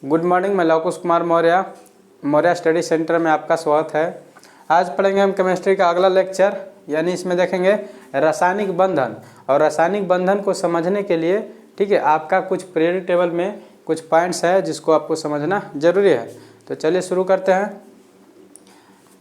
Good morning, मैं Lavkush Kumar Maurya study centre में आपका स्वागत है। आज पढ़ेंगे हम केमिस्ट्री का अगला लेक्चर, यानी इसमें देखेंगे रासायनिक बंधन। और रासायनिक बंधन को समझने के लिए ठीक है आपका कुछ पीरियोडिक टेबल में कुछ पॉइंट्स है जिसको आपको समझना जरूरी है। तो चलिए शुरू करते हैं।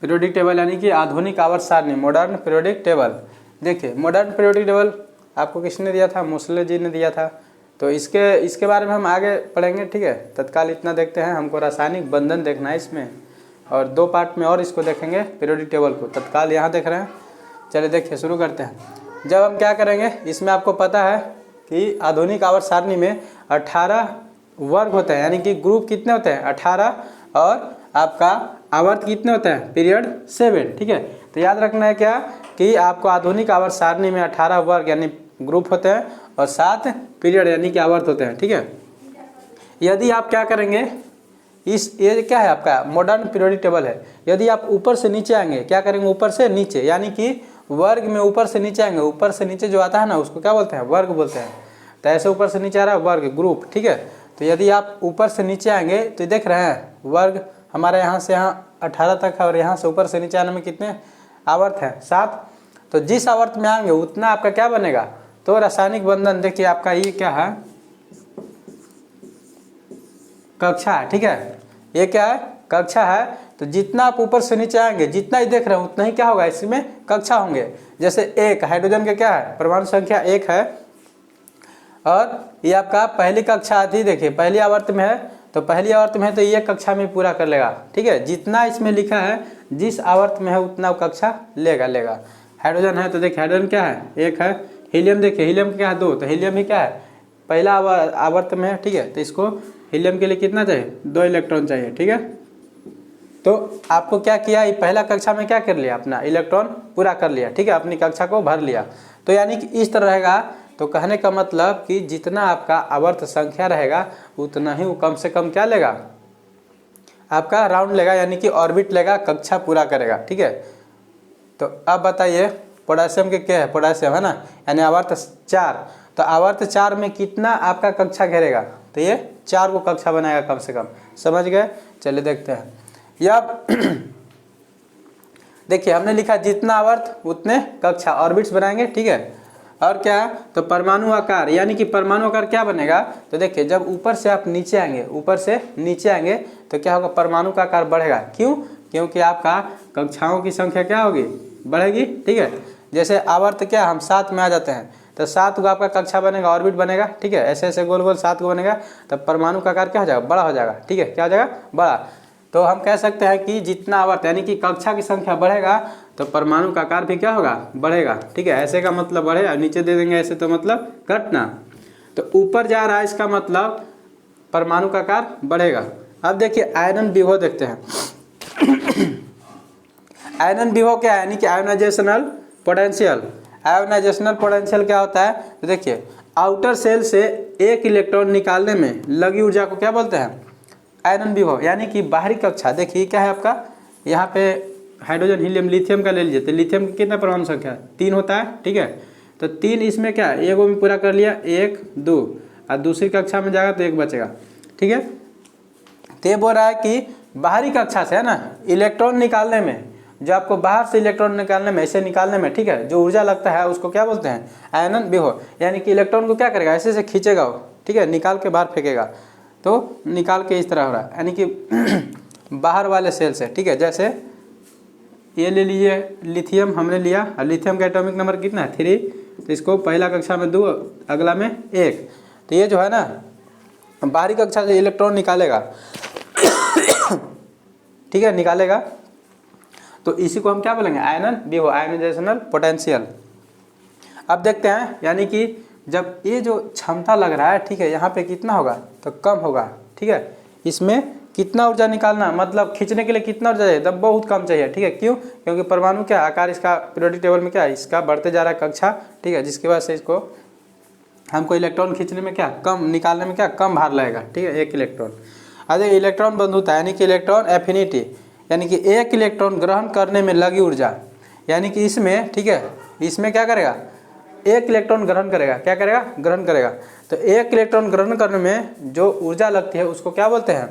पीरियोडिक टेबल यानी कि आधुनिक आवर्त सारणी, मॉडर्न पीरियोडिक टेबल। देखिए मॉडर्न पीरियोडिक टेबल आपको किसने दिया था? मोसले जी ने दिया था। तो इसके बारे में हम आगे पढ़ेंगे, ठीक है। तत्काल इतना देखते हैं, हमको रासायनिक बंधन देखना है इसमें, और दो पार्ट में और इसको देखेंगे पीरियोडिक टेबल को। तत्काल यहाँ देख रहे हैं, चलिए देखिए शुरू करते हैं। जब हम क्या करेंगे, इसमें आपको पता है कि आधुनिक आवर्त सारणी में 18 वर्ग होते हैं, यानी कि ग्रुप कितने होते हैं? 18, और आपका आवर्त कितने होते हैं? पीरियड 7, ठीक है। तो याद रखना है क्या कि आपको आधुनिक आवर्त सारणी में 18 वर्ग यानी ग्रुप होते हैं और 7 पीरियड यानी कि आवर्त होते हैं, ठीक है। यदि आप क्या करेंगे, ये क्या है आपका मॉडर्न पीरियोडिक टेबल है। यदि आप ऊपर से नीचे आएंगे, क्या करेंगे? ऊपर से नीचे, यानी कि वर्ग में ऊपर से नीचे आएंगे। ऊपर से नीचे जो आता है ना, उसको क्या बोलते हैं? वर्ग बोलते हैं। तो ऐसे ऊपर से नीचे आ रहा है वर्ग, ग्रुप, ठीक है। तो यदि आप ऊपर से नीचे आएंगे तो देख रहे हैं वर्ग हमारे यहाँ से यहाँ 18 तक है, और यहाँ से ऊपर से नीचे आने में कितने आवर्त हैं? 7। तो जिस आवर्त में आएंगे उतना आपका क्या बनेगा? तो रासायनिक बंधन। देखिए आपका ये क्या है? कक्षा है, ठीक है। ये क्या है? कक्षा है। तो जितना आप ऊपर से नीचे आएंगे, जितना ही देख रहे हैं उतना ही क्या होगा? इसमें कक्षा होंगे। जैसे एक हाइड्रोजन का क्या है? परमाणु संख्या 1 है, और ये आपका पहली कक्षा आती है। देखिए पहली आवर्त में है, तो पहली आवर्त में है तो ये कक्षा में पूरा कर लेगा, ठीक है। जितना इसमें लिखा है जिस आवर्त में है उतना कक्षा लेगा। हाइड्रोजन है तो देखिए हाइड्रोजन क्या है? 1 है। हीलियम देखिए, हीलियम क्या है? 2। तो हीलियम ही क्या है? पहला आवर्त में है, ठीक है। तो इसको हीलियम के लिए कितना चाहिए? 2 इलेक्ट्रॉन चाहिए, ठीक है। तो आपको क्या किया, ये पहला कक्षा में क्या कर लिया? अपना इलेक्ट्रॉन पूरा कर लिया, ठीक है। अपनी कक्षा को भर लिया। तो यानी कि इस तरह रहेगा। तो कहने का मतलब कि जितना आपका आवर्त संख्या रहेगा उतना ही वो कम से कम क्या लेगा? आपका राउंड लेगा, यानी कि ऑर्बिट लेगा, कक्षा पूरा करेगा, ठीक है। तो अब बताइए पोटेशियम के क्या है? पोटेशियम है ना, यानी आवर्त 4। तो आवर्त 4 में कितना आपका कक्षा घेरेगा? तो ये 4 को कक्षा बनाएगा कम से कम। समझ गए? चलिए देखते हैं। या देखिए हमने लिखा जितना आवर्त उतने कक्षा, ऑर्बिट्स बनाएंगे, ठीक है। और क्या है? तो परमाणु आकार, यानी कि परमाणु आकार क्या बनेगा? तो देखिए जब ऊपर से आप नीचे आएंगे, ऊपर से नीचे आएंगे तो क्या होगा? परमाणु का आकार बढ़ेगा। क्यों? क्योंकि आपका कक्षाओं की संख्या क्या होगी? बढ़ेगी, ठीक है। जैसे आवर्त क्या, हम 7 में आ जाते हैं तो 7 को आपका कक्षा बनेगा, ऑर्बिट बनेगा, ठीक है। ऐसे ऐसे गोल गोल 7 को बनेगा, तब परमाणु का आकार क्या हो जाएगा? बड़ा हो जाएगा, ठीक है। क्या हो जाएगा? बड़ा। तो हम कह सकते हैं कि जितना आवर्त यानी कि कक्षा की संख्या बढ़ेगा तो परमाणु का आकार भी क्या होगा? बढ़ेगा, ठीक है। ऐसे का मतलब बढ़ेगा, नीचे दे देंगे ऐसे तो मतलब घटना। तो ऊपर जा रहा है इसका मतलब परमाणु का आकार बढ़ेगा। अब देखिए आयनन विभव देखते हैं। आयनन विभव क्या है? यानी कि आयोनाइजेशनल पोटेंशियल। आयोनाइजेशनल पोटेंशियल क्या होता है? तो देखिए आउटर सेल से एक इलेक्ट्रॉन निकालने में लगी ऊर्जा को क्या बोलते हैं? आयनन विभव। यानी कि बाहरी कक्षा, देखिए क्या है आपका? यहाँ पे हाइड्रोजन, हीलियम, लिथियम का ले लीजिए। तो लिथियम की कितना परमाणु संख्या? 3 होता है, ठीक है। तो 3 इसमें क्या है? एगो में पूरा कर लिया, 1 2, और दूसरी कक्षा में जाएगा तो 1 बचेगा, ठीक है। तो ये बोल रहा है कि बाहरी कक्षा से है ना इलेक्ट्रॉन निकालने में, जो आपको बाहर से इलेक्ट्रॉन निकालने में, ऐसे निकालने में, ठीक है, जो ऊर्जा लगता है उसको क्या बोलते हैं? आयनन विभव। यानी कि इलेक्ट्रॉन को क्या करेगा? ऐसे से खींचेगा वो, ठीक है, निकाल के बाहर फेंकेगा। तो निकाल के इस तरह हो रहा है, यानी कि बाहर वाले सेल से, ठीक है। जैसे ये ले लीजिए लिथियम हमने लिया, और लिथियम का एटॉमिक नंबर कितना है? 3। तो इसको पहला कक्षा में 2, अगला में 1। तो ये जो है ना बाहरी कक्षा से इलेक्ट्रॉन निकालेगा, ठीक है, निकालेगा। तो इसी को हम क्या बोलेंगे? आयनन विभव, आयोनाइजेशनल पोटेंशियल। अब देखते हैं, यानी कि जब ये जो क्षमता लग रहा है, ठीक है, यहाँ पे कितना होगा? तो कम होगा, ठीक है। इसमें कितना ऊर्जा निकालना, मतलब खींचने के लिए कितना ऊर्जा चाहिए? तब बहुत कम चाहिए, ठीक है। क्यों? क्योंकि परमाणु क्या आकार इसका पीरियोडिक टेबल में क्या है? इसका बढ़ते जा रहा है कक्षा, ठीक है, जिसकी वजह से इसको हमको इलेक्ट्रॉन खींचने में क्या कम, निकालने में क्या कम भार लगेगा, ठीक है, 1 इलेक्ट्रॉन। अरे इलेक्ट्रॉन बंधुता यानी कि इलेक्ट्रॉन एफिनिटी, यानी कि 1 इलेक्ट्रॉन ग्रहण करने में लगी ऊर्जा, यानी कि इसमें, ठीक है, इसमें क्या करेगा? 1 इलेक्ट्रॉन ग्रहण करेगा। क्या करेगा? ग्रहण करेगा। तो एक इलेक्ट्रॉन ग्रहण करने में जो ऊर्जा लगती है उसको क्या बोलते हैं,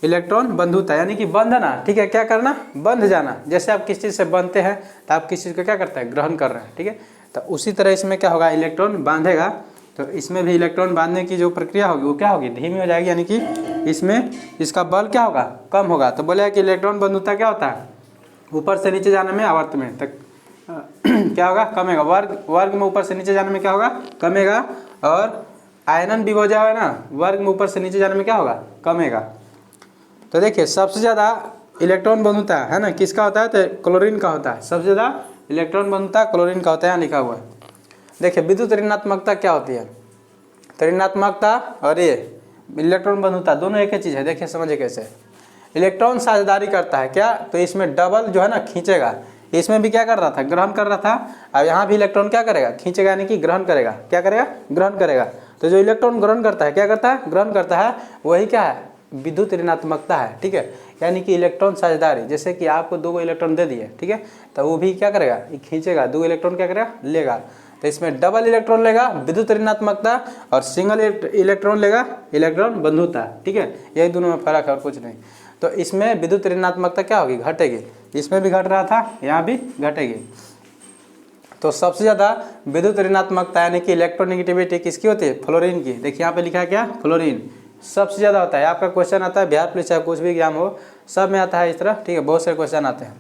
इलेक्ट्रॉन बंधुता, यानी कि बंधना। ठीक है, क्या करना, बंध जाना। जैसे आप किसी चीज़ से बंधते हैं तो आप किसी चीज़ को क्या करते हैं, ग्रहण कर रहे हैं। ठीक है, तो उसी तरह इसमें क्या होगा, इलेक्ट्रॉन बांधेगा। तो इसमें भी इलेक्ट्रॉन बांधने की जो प्रक्रिया होगी वो क्या होगी, धीमी हो जाएगी, यानी कि इसमें इसका बल क्या होगा, कम होगा। तो बोले कि इलेक्ट्रॉन बंधुता क्या होता है, ऊपर से नीचे जाने में, आवर्त में तक क्या होगा, कमेगा। वर्ग में ऊपर से नीचे जाने में क्या होगा, कमेगा। और आयनन विभव जो है ना, वर्ग में ऊपर से नीचे जाने में क्या होगा, कमेगा। तो देखिए सबसे ज़्यादा इलेक्ट्रॉन बंधुता है ना किसका होता है, तो क्लोरीन का होता है। सबसे ज़्यादा इलेक्ट्रॉन बंधुता क्लोरीन का होता है, यहाँ लिखा हुआ है। देखिए विद्युत ऋणात्मकता क्या होती है, तो ऋणात्मकता और ये इलेक्ट्रॉन बंधुता दोनों एक ही चीज़ है। देखिए समझिए कैसे, इलेक्ट्रॉन साझेदारी करता है क्या, तो इसमें डबल जो है ना खींचेगा। इसमें भी क्या कर रहा था, ग्रहण कर रहा था। अब यहाँ भी इलेक्ट्रॉन क्या करेगा, खींचेगा, यानी कि ग्रहण करेगा। क्या करेगा, ग्रहण करेगा। तो जो इलेक्ट्रॉन ग्रहण करता है क्या करता है, ग्रहण करता है, वही क्या है, विद्युत ऋणात्मकता है। ठीक है, यानी कि इलेक्ट्रॉन साझेदारी, जैसे कि आपको 2 इलेक्ट्रॉन दे दिए, ठीक है, तो वो भी क्या करेगा, खींचेगा, 2 इलेक्ट्रॉन क्या करेगा, लेगा। तो इसमें डबल इलेक्ट्रॉन लेगा विद्युत ऋणात्मकता, और सिंगल इलेक्ट्रॉन लेगा इलेक्ट्रॉन बंधुता। ठीक है, यही दोनों में फर्क है और कुछ नहीं। तो इसमें विद्युत ऋणात्मकता क्या होगी, घटेगी। इसमें भी घट रहा था, यहाँ भी घटेगी। तो सबसे ज़्यादा विद्युत ऋणात्मकता यानी कि इलेक्ट्रोनेगेटिविटी किसकी होती है, फ्लोरीन की। देखिए यहाँ पे लिखा है क्या, फ्लोरीन सबसे ज़्यादा होता है। आपका क्वेश्चन आता है बिहार पुलिस चाहे कुछ भी एग्जाम हो, सब में आता है इस तरह। ठीक है, बहुत से क्वेश्चन आते हैं।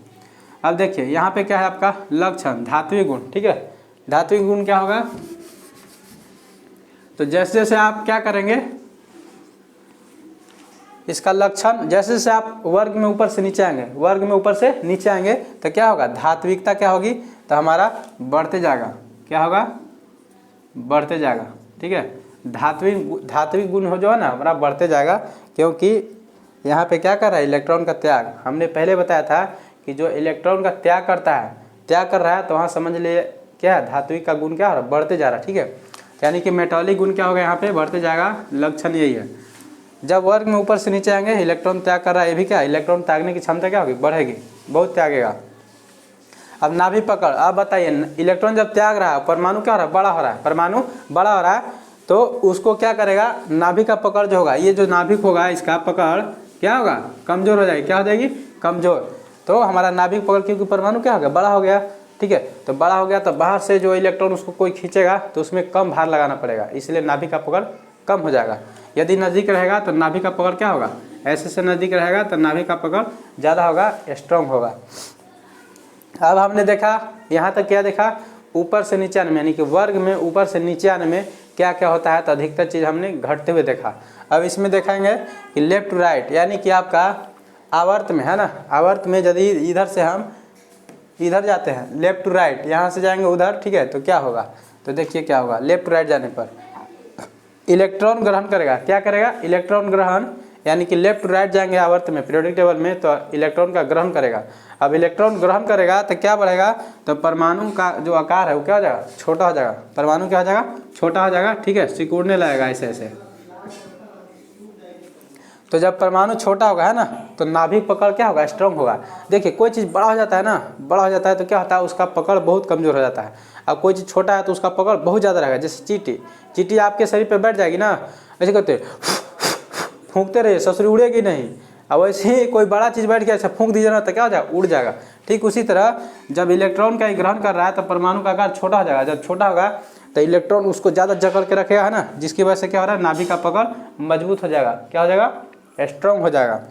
अब देखिए यहाँ पे क्या है आपका लक्षण, धात्विक गुण। ठीक है, धात्विक गुण क्या होगा, तो जैसे जैसे आप क्या करेंगे, इसका लक्षण जैसे जैसे आप वर्ग में ऊपर से नीचे आएंगे, वर्ग में ऊपर से नीचे आएंगे, तो क्या होगा, धात्विकता क्या होगी, तो हमारा बढ़ते जाएगा। क्या होगा, बढ़ते जाएगा। ठीक है, धात्विक गुण हो जो है ना हमारा बढ़ते जाएगा, क्योंकि यहाँ पे क्या कर रहा है, इलेक्ट्रॉन का त्याग। हमने पहले बताया था कि जो इलेक्ट्रॉन का त्याग करता है, त्याग कर रहा है, तो वहाँ समझ लिए क्या है, धात्विक का गुण क्या हो रहा है, बढ़ते जा रहा है। ठीक है, यानी कि मेटॉलिक गुण क्या होगा, यहाँ पे बढ़ते जाएगा। लक्षण यही है। जब वर्ग में ऊपर से नीचे आएंगे, इलेक्ट्रॉन त्याग कर रहा है, ये भी क्या, इलेक्ट्रॉन त्यागने की क्षमता क्या होगी, बढ़ेगी, बहुत त्यागेगा। अब नाभि पकड़, अब बताइए इलेक्ट्रॉन जब त्याग रहा है, परमाणु क्या हो रहा है, बड़ा हो रहा है, परमाणु बड़ा हो रहा है, तो उसको क्या करेगा, नाभि का पकड़ जो होगा, ये जो नाभिक होगा इसका पकड़ क्या होगा, कमजोर हो जाएगी। क्या हो जाएगी, कमजोर। तो हमारा नाभिक पकड़, क्योंकि परमाणु क्या हो गया, बड़ा हो गया। ठीक है, तो बड़ा हो गया तो बाहर से जो इलेक्ट्रॉन उसको कोई खींचेगा तो उसमें कम भार लगाना पड़ेगा, इसलिए नाभिक का पकड़ कम हो जाएगा। यदि नज़दीक रहेगा तो नाभिक का पकड़ क्या होगा, ऐसे से नज़दीक रहेगा तो नाभिक का पकड़ ज़्यादा होगा, स्ट्रॉन्ग होगा। अब हमने देखा यहाँ तक, क्या देखा, ऊपर से नीचे आने में, यानी कि वर्ग में ऊपर से नीचे आने में क्या क्या होता है, तो अधिकतर चीज़ हमने घटते हुए देखा। अब इसमें देखेंगे कि लेफ्ट टू राइट, यानी कि आपका आवर्त में है ना, आवर्त में यदि इधर से हम इधर जाते हैं, लेफ्ट टू राइट, यहाँ से जाएंगे उधर। ठीक है, तो क्या होगा, तो देखिए क्या होगा, लेफ्ट टू राइट जाने पर इलेक्ट्रॉन ग्रहण करेगा। क्या करेगा, इलेक्ट्रॉन ग्रहण, यानी कि लेफ्ट टू राइट जाएंगे आवर्त में पीरियोडिक टेबल में, तो इलेक्ट्रॉन का ग्रहण करेगा। अब इलेक्ट्रॉन ग्रहण करेगा तो क्या बढ़ेगा, तो परमाणु का जो आकार है वो क्या हो जाएगा, छोटा हो जाएगा। परमाणु क्या हो जाएगा, छोटा हो जाएगा। ठीक है, सिकुड़ने लगेगा ऐसे ऐसे। तो जब परमाणु छोटा होगा है ना, तो नाभिक पकड़ क्या होगा, स्ट्रॉन्ग होगा। देखिए कोई चीज़ बड़ा हो जाता है ना, बड़ा हो जाता है तो क्या होता है, उसका पकड़ बहुत कमज़ोर हो जाता है। अब कोई चीज़ छोटा है तो उसका पकड़ बहुत ज़्यादा रहेगा। जैसे चींटी आपके शरीर पे बैठ जाएगी ना, ऐसे करते फूंकते रहिए, ससुरी उड़ेगी नहीं। अब वैसे ही कोई बड़ा चीज़ बैठ के ऐसा फूंक दीजिए ना, तो क्या हो जाएगा, उड़ जाएगा। ठीक उसी तरह जब इलेक्ट्रॉन का ग्रहण कर रहा है तो परमाणु का आकार छोटा हो जाएगा। जब छोटा होगा तो इलेक्ट्रॉन उसको ज़्यादा जकड़ के रखेगा है ना, जिसकी वजह से क्या हो रहा है, नाभिक का पकड़ मजबूत हो जाएगा। क्या हो जाएगा, स्ट्रॉन्ग हो जाएगा।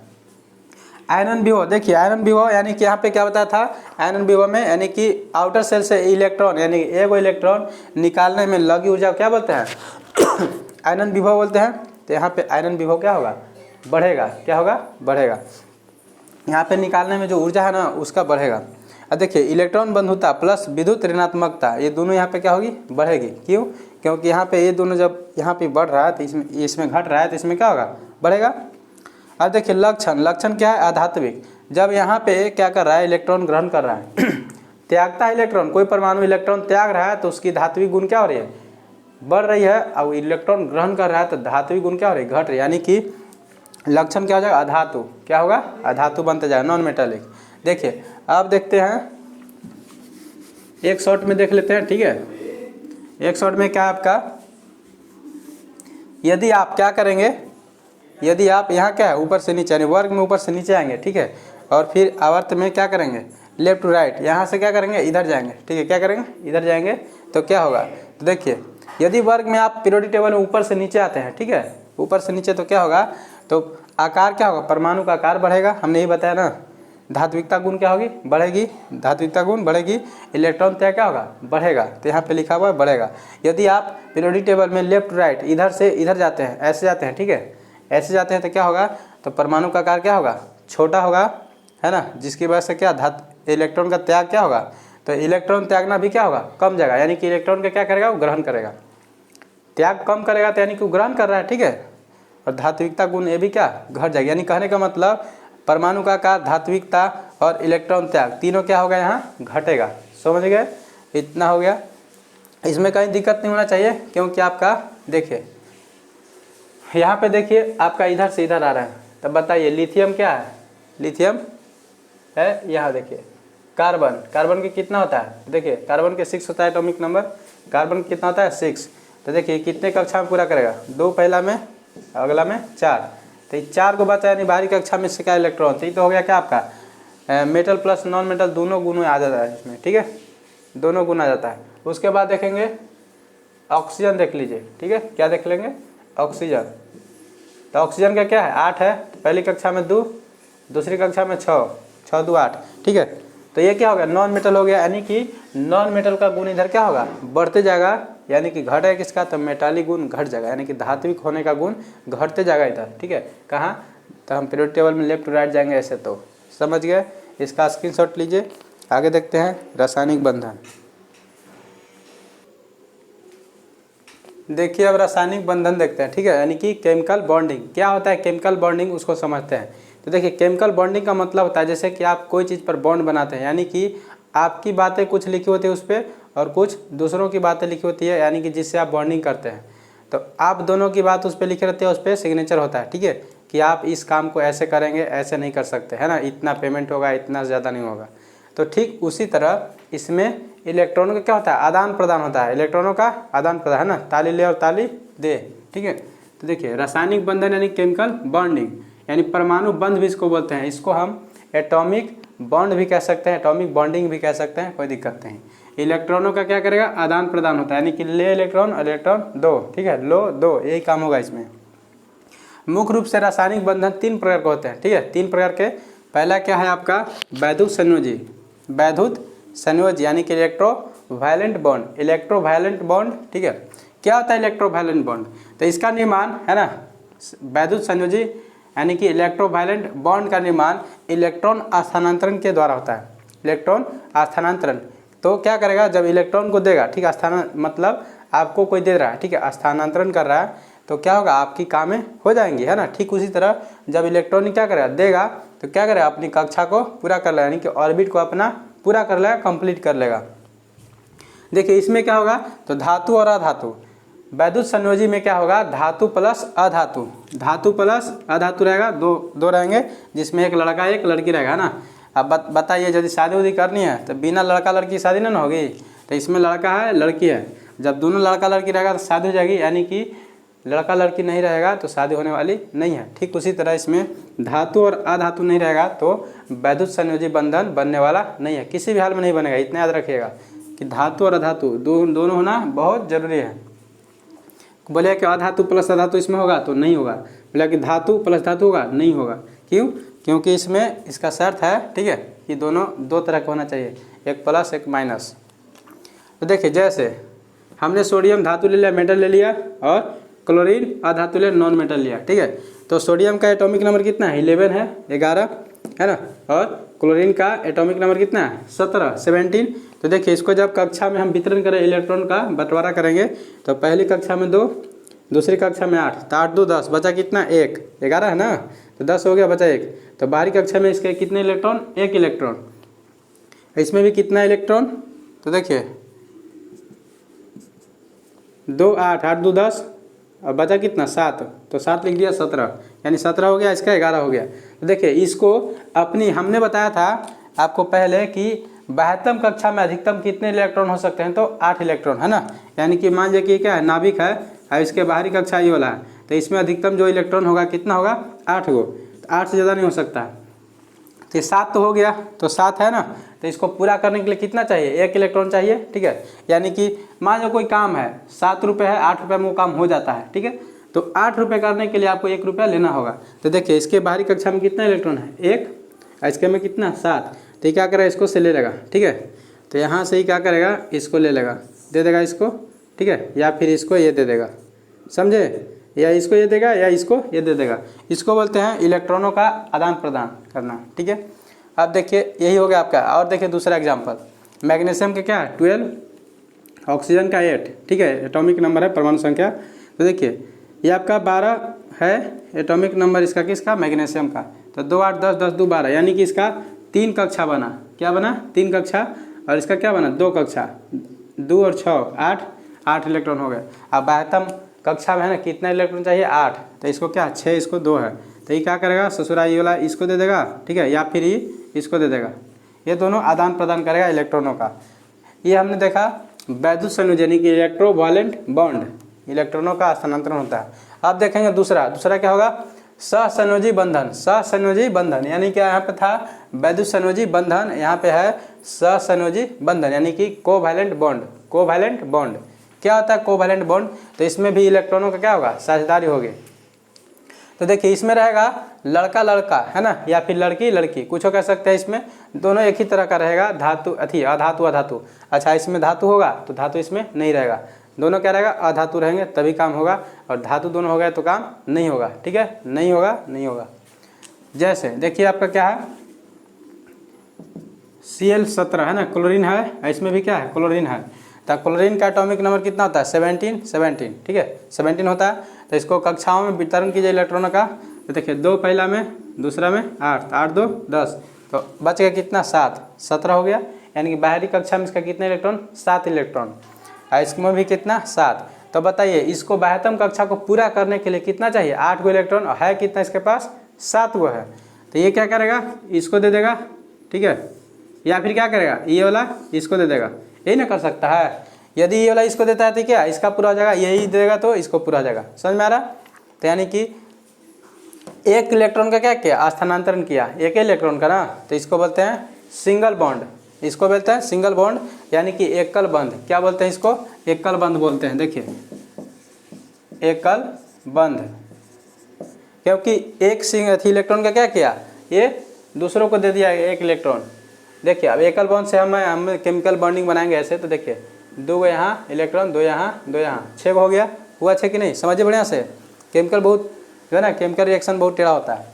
आयनन विभव, देखिए आयनन विभव यानी कि यहाँ पे क्या बताया था, आयनन विभव में यानी कि आउटर सेल से इलेक्ट्रॉन, यानी एक इलेक्ट्रॉन निकालने में लगी ऊर्जा क्या बोलते हैं आयनन विभव बोलते हैं। तो यहाँ पे आयनन विभव क्या होगा, बढ़ेगा। क्या होगा, बढ़ेगा। यहाँ पे निकालने में जो ऊर्जा है ना उसका बढ़ेगा। अब देखिए इलेक्ट्रॉन बंधुता प्लस विद्युत ऋणात्मकता, ये दोनों यहाँ पे क्या होगी, बढ़ेगी। क्यों, क्योंकि यहाँ पे ये दोनों जब यहाँ पे बढ़ रहा है तो इसमें घट रहा है, तो इसमें क्या होगा, बढ़ेगा। अब देखिए लक्षण क्या है, अधात्विक। जब यहाँ पे क्या कर रहा है, इलेक्ट्रॉन ग्रहण कर रहा है त्यागता है इलेक्ट्रॉन, कोई परमाणु इलेक्ट्रॉन त्याग रहा है तो उसकी धात्विक गुण क्या हो रही है, बढ़ रही है। अब इलेक्ट्रॉन ग्रहण कर रहा है तो धात्विक गुण क्या हो रही है, घट रही है। यानी कि लक्षण क्या हो जाएगा, अधातु। क्या होगा, अधातु बनते जाएगा, नॉन मेटालिक। देखिए अब देखते हैं एक शॉट में देख लेते हैं। ठीक है, एक शॉट में क्या आपका यदि आप क्या करेंगे, यदि आप यहाँ क्या है ऊपर से नीचे यानी वर्ग में ऊपर से नीचे आएंगे, ठीक है, और फिर आवर्त में क्या करेंगे लेफ्ट टू राइट, यहाँ से क्या करेंगे इधर जाएंगे, ठीक है, क्या करेंगे इधर जाएंगे, तो क्या होगा, तो देखिए यदि वर्ग में आप पीरियोडिक टेबल में ऊपर से नीचे आते हैं, ठीक है, ऊपर से नीचे, तो क्या होगा, तो आकार क्या होगा, परमाणु का आकार बढ़ेगा, हमने ही बताया ना, धात्विकता गुण क्या होगी, बढ़ेगी, धात्विकता गुण बढ़ेगी, इलेक्ट्रॉन त्याग क्या होगा, बढ़ेगा, तो यहाँ पे लिखा हुआ है बढ़ेगा। यदि आप पीरियोडिक टेबल में लेफ्ट राइट इधर से इधर जाते हैं, ऐसे जाते हैं, ठीक है, ऐसे जाते हैं, तो क्या होगा, तो परमाणु का आकार क्या होगा, छोटा होगा, है ना, जिसकी वजह से क्या इलेक्ट्रॉन का त्याग क्या होगा, तो इलेक्ट्रॉन त्यागना भी क्या होगा, कम जाएगा, यानी कि इलेक्ट्रॉन का क्या करेगा, वो ग्रहण करेगा, त्याग कम करेगा, तो यानी कि वो ग्रहण कर रहा है, ठीक है, और धात्विकता गुण ये भी क्या घट जाएगा, यानी कहने का मतलब परमाणु का आकार, धात्विकता और इलेक्ट्रॉन त्याग तीनों क्या होगा, यहाँ घटेगा। समझ गए, इतना हो गया, इसमें कहीं दिक्कत नहीं होना चाहिए, क्योंकि आपका देखिए यहाँ पे देखिए आपका इधर से इधर आ रहा है, तब बताइए लिथियम क्या है, लिथियम है, यहाँ देखिए कार्बन, कार्बन के कितना होता है, देखिए कार्बन के 6 होता है एटॉमिक नंबर, कार्बन कितना होता है 6, तो देखिए कितने कक्षा में पूरा करेगा, 2 पहला में, अगला में 4, तो ये 4 को बचा, यानी बाहरी कक्षा में से क्या इलेक्ट्रॉन, तो ये तो हो गया क्या आपका मेटल प्लस नॉन मेटल दोनों गुण आ जाता है इसमें, ठीक है, दोनों गुण आ जाता है। उसके बाद देखेंगे ऑक्सीजन देख लीजिए, ठीक है, क्या देख लेंगे ऑक्सीजन, तो ऑक्सीजन का क्या है 8 है, तो पहली कक्षा में 2, दूसरी कक्षा में 6, 6 2 8, ठीक है, तो ये क्या हो गया नॉन मेटल हो गया, यानी कि नॉन मेटल का गुण इधर क्या होगा बढ़ते जाएगा, यानी कि घट है किसका, तो मेटालिक गुण घट जाएगा, यानी कि धात्विक होने का गुण घटते जाएगा इधर, ठीक है, कहाँ, तो हम पीरियोडिक टेबल में लेफ्ट टू राइट जाएंगे ऐसे, तो समझ गए, इसका स्क्रीनशॉट लीजिए। आगे देखते हैं रासायनिक बंधन। देखिए अब रासायनिक बंधन देखते हैं, ठीक है, यानी कि केमिकल बॉन्डिंग क्या होता है, केमिकल बॉन्डिंग उसको समझते हैं। तो देखिए केमिकल बॉन्डिंग का मतलब होता है जैसे कि आप कोई चीज़ पर बॉन्ड बनाते हैं, यानी कि आपकी बातें कुछ लिखी होती है उस पर और कुछ दूसरों की बातें लिखी होती है, यानी कि जिससे आप बॉन्डिंग करते हैं, तो आप दोनों की बात उस पर लिखे रहते हैं, उस पर सिग्नेचर होता है, ठीक है, कि आप इस काम को ऐसे करेंगे, ऐसे नहीं कर सकते, है ना, इतना पेमेंट होगा, इतना ज़्यादा नहीं होगा। तो ठीक उसी तरह इसमें इलेक्ट्रॉनों का क्या होता है आदान प्रदान होता है, इलेक्ट्रॉनों का आदान प्रदान, है ना, ताली ले और ताली दे, ठीक है। तो देखिए रासायनिक बंधन यानी केमिकल बॉन्डिंग, यानी परमाणु बंध भी इसको बोलते हैं, इसको हम एटॉमिक बॉन्ड भी कह सकते हैं, एटॉमिक बॉन्डिंग भी कह सकते हैं, कोई दिक्कत नहीं। इलेक्ट्रॉनों का क्या करेगा आदान प्रदान होता है, यानी कि ले इलेक्ट्रॉन इलेक्ट्रॉन दो, ठीक है, लो दो, यही काम होगा इसमें। मुख्य रूप से रासायनिक बंधन 3 प्रकार के होते हैं, ठीक है, 3 प्रकार के। पहला क्या है आपका वैद्युत संयोजी, वैद्युत संयोजी यानी कि इलेक्ट्रोवायलेंट बॉन्ड, इलेक्ट्रोवायलेंट बॉन्ड, ठीक है। क्या होता है इलेक्ट्रोवायलेंट बॉन्ड, तो इसका निर्माण है ना वैद्युत संयोजी यानी कि इलेक्ट्रोवायलेंट बॉन्ड का निर्माण इलेक्ट्रॉन स्थानांतरण के द्वारा होता है, इलेक्ट्रॉन स्थानांतरण। तो क्या करेगा जब इलेक्ट्रॉन को देगा, ठीक है, स्थान मतलब आपको कोई दे रहा है, ठीक है, स्थानांतरण कर रहा है, तो क्या होगा आपकी कामें हो जाएंगी, है ना। ठीक उसी तरह जब इलेक्ट्रॉन क्या करेगा देगा, तो क्या करेगा अपनी कक्षा को पूरा कर लेगा, यानी कि ऑर्बिट को अपना पूरा कर लेगा, कंप्लीट कर लेगा। देखिए इसमें क्या होगा, तो धातु और अधातु, वैद्युत संयोजी में क्या होगा धातु प्लस अधातु, धातु प्लस अधातु रहेगा, दो रहेंगे, जिसमें एक लड़का एक लड़की रहेगा ना। अब बताइए यदि शादी उदी करनी है तो बिना लड़का लड़की शादी ना होगी, तो इसमें लड़का है लड़की है, जब दोनों लड़का लड़की रहेगा तो शादी हो जाएगी, यानी कि लड़का लड़की नहीं रहेगा तो शादी होने वाली नहीं है। ठीक उसी तरह इसमें धातु और अधातु नहीं रहेगा तो वैद्युत संयोजी बंधन बनने वाला नहीं है, किसी भी हाल में नहीं बनेगा। इतना याद रखिएगा कि धातु और अधातु दोनों होना बहुत जरूरी है। बोले कि अधातु प्लस अधातु इसमें होगा तो नहीं होगा, बोले कि धातु प्लस धातु होगा नहीं होगा। क्यों? क्योंकि इसमें इसका शर्त है, ठीक है, कि दोनों दो तरह का होना चाहिए, एक प्लस एक माइनस। तो देखिए जैसे हमने सोडियम धातु ले लिया, मेटल ले लिया, और क्लोरीन अधातु ले नॉन मेटल लिया, ठीक है। तो सोडियम का एटॉमिक नंबर कितना है 11 है, 11 है ना, और क्लोरीन का एटॉमिक नंबर कितना है 17। तो देखिए इसको जब कक्षा में हम वितरण करें, इलेक्ट्रॉन का बंटवारा करेंगे, तो पहली कक्षा में 2, दूसरी कक्षा में 8, तो 8 2 10, बचा कितना 1, 11 है ना, तो 10 हो गया, बचा 1। तो बाहरी कक्षा में इसके कितने इलेक्ट्रॉन, 1 इलेक्ट्रॉन, इसमें भी कितना इलेक्ट्रॉन, तो देखिए 2 8 8 2 10, अब बचा कितना 7, तो 7 लिख दिया, 17, यानी 17 हो गया, इसका 11 हो गया। तो देखिए इसको अपनी हमने बताया था आपको पहले कि 72 कक्षा में अधिकतम कितने इलेक्ट्रॉन हो सकते हैं, तो 8 इलेक्ट्रॉन है ना, यानी कि मान लीजिए कि क्या है नाभिक है और इसके बाहरी कक्षा ये वाला है, तो इसमें अधिकतम जो इलेक्ट्रॉन होगा कितना होगा 8 गो, तो 8 से ज़्यादा नहीं हो सकता। तो ये 7 तो हो गया, तो 7 है ना, तो इसको पूरा करने के लिए कितना चाहिए 1 इलेक्ट्रॉन चाहिए, ठीक है। यानी कि मान लो कोई काम है 7 रुपये है, 8 रुपये में वो काम हो जाता है, ठीक है। तो 8 रुपये करने के लिए आपको 1 रुपया लेना होगा। तो देखिए इसके बाहरी कक्षा में कितना इलेक्ट्रॉन है 1, इसके में कितना 7, तो ये क्या करेगा इसको से ले लेगा, ठीक है। तो यहाँ से ही क्या करेगा इसको ले लेगा, दे देगा इसको, ठीक है, या फिर इसको ये दे देगा, समझे, या इसको ये देगा या इसको ये दे देगा। इसको बोलते हैं इलेक्ट्रॉनों का आदान प्रदान करना, ठीक है। अब देखिए यही हो गया आपका। और देखिए दूसरा एग्जाम्पल, मैग्नीशियम के क्या 12, ऑक्सीजन का 8, ठीक है, एटॉमिक नंबर है परमाणु संख्या। तो देखिए ये आपका 12 है एटॉमिक नंबर इसका, किसका मैग्नीशियम का। तो 2 8 10 10 2 12, यानी कि इसका 3 कक्षा बना, क्या बना 3 कक्षा, और इसका क्या बना 2 कक्षा, 2 और 6 8 इलेक्ट्रॉन हो गए। अब बाह्यतम कक्षा में है ना कितना इलेक्ट्रॉन चाहिए 8, तो इसको क्या 6, इसको 2 है, तो ये क्या करेगा ससुरा ये वाला इसको दे देगा, ठीक है, या फिर ये इसको दे देगा। ये दोनों आदान प्रदान करेगा इलेक्ट्रॉनों का। ये हमने देखा वैद्युत संयोजन की इलेक्ट्रोवैलेंट बॉन्ड, इलेक्ट्रॉनों का स्थानांतरण होता है। अब देखेंगे दूसरा क्या होगा सहसंयोजी बंधन। सहसंयोजी बंधन यानी क्या, यहाँ पे था वैद्युत संयोजी बंधन, यहाँ पे है सहसंयोजी बंधन यानी कि कोवैलेंट बॉन्ड। कोवैलेंट बॉन्ड क्या होता है कोवैलेंट बॉन्ड, तो इसमें भी इलेक्ट्रॉनों का क्या होगा साझेदारी होगी। तो देखिए इसमें रहेगा लड़का लड़का है ना, या फिर लड़की लड़की, कुछ कह सकते हैं। इसमें दोनों एक ही तरह का रहेगा, धातु अधातु अधातु। अच्छा इसमें धातु होगा तो धातु इसमें नहीं रहेगा, दोनों क्या रहेगा अधातु रहेंगे तभी काम होगा, और धातु दोनों हो गए तो काम नहीं होगा, ठीक है, नहीं होगा। जैसे देखिए आपका क्या है Cl17 है ना, क्लोरीन है, इसमें भी क्या है क्लोरीन है। तो क्लोरीन का एटॉमिक नंबर कितना होता है 17, ठीक है 17 होता है। तो इसको कक्षाओं में वितरण कीजिए इलेक्ट्रॉनों का। तो देखिए 2 पहला में, दूसरा में 8, 8 2 10, तो बच गया कितना 7, 17 हो गया। यानी कि बाहरी कक्षा में इसका कितने इलेक्ट्रॉन 7 इलेक्ट्रॉन, और इसमें भी कितना 7। तो बताइए इसको बाह्यतम कक्षा को पूरा करने के लिए कितना चाहिए 8 गो इलेक्ट्रॉन, और है कितना इसके पास 7 गो है। तो ये क्या करेगा इसको दे देगा, ठीक है, या फिर क्या करेगा ये वाला इसको दे देगा, यही ना कर सकता है। यदि ये वाला इसको देता है तो क्या इसका पूरा हो जाएगा, यही देगा तो इसको पूरा हो जाएगा, समझ में आ रहा। तो यानी कि एक इलेक्ट्रॉन का क्या किया स्थानांतरण किया, एक इलेक्ट्रॉन का ना, तो इसको बोलते हैं सिंगल बॉन्ड, इसको बोलते हैं सिंगल बॉन्ड यानी कि एकल बंध। क्या बोलते हैं इसको एकल बंध बोलते हैं। देखिए एकल बंध, क्योंकि एक इलेक्ट्रॉन का क्या किया ये दूसरों को दे दिया एक इलेक्ट्रॉन। देखिए अब एकल बॉन्ड से हम केमिकल बॉन्डिंग बनाएंगे ऐसे। तो देखिए 2 गो यहाँ इलेक्ट्रॉन, 2 यहाँ 2 यहाँ, 6 हो गया, हुआ 6 कि नहीं, समझिए बढ़िया से। केमिकल बहुत जो है ना केमिकल रिएक्शन बहुत टेढ़ा होता है।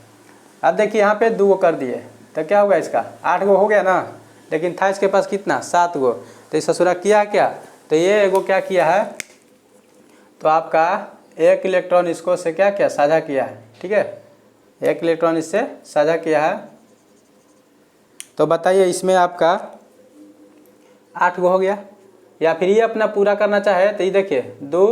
अब देखिए यहाँ पे 2 गो कर दिए तो क्या होगा इसका 8 गो हो गया ना, लेकिन था इसके पास कितना 7 गो। तो इस ससुरा किया क्या, तो ये एगो क्या किया है, तो आपका 1 इलेक्ट्रॉन इसको से क्या किया साझा किया है, ठीक है, 1 इलेक्ट्रॉन इससे साझा किया है। तो बताइए इसमें आपका 8 गो हो गया। या फिर ये अपना पूरा करना चाहे तो ये देखिए 2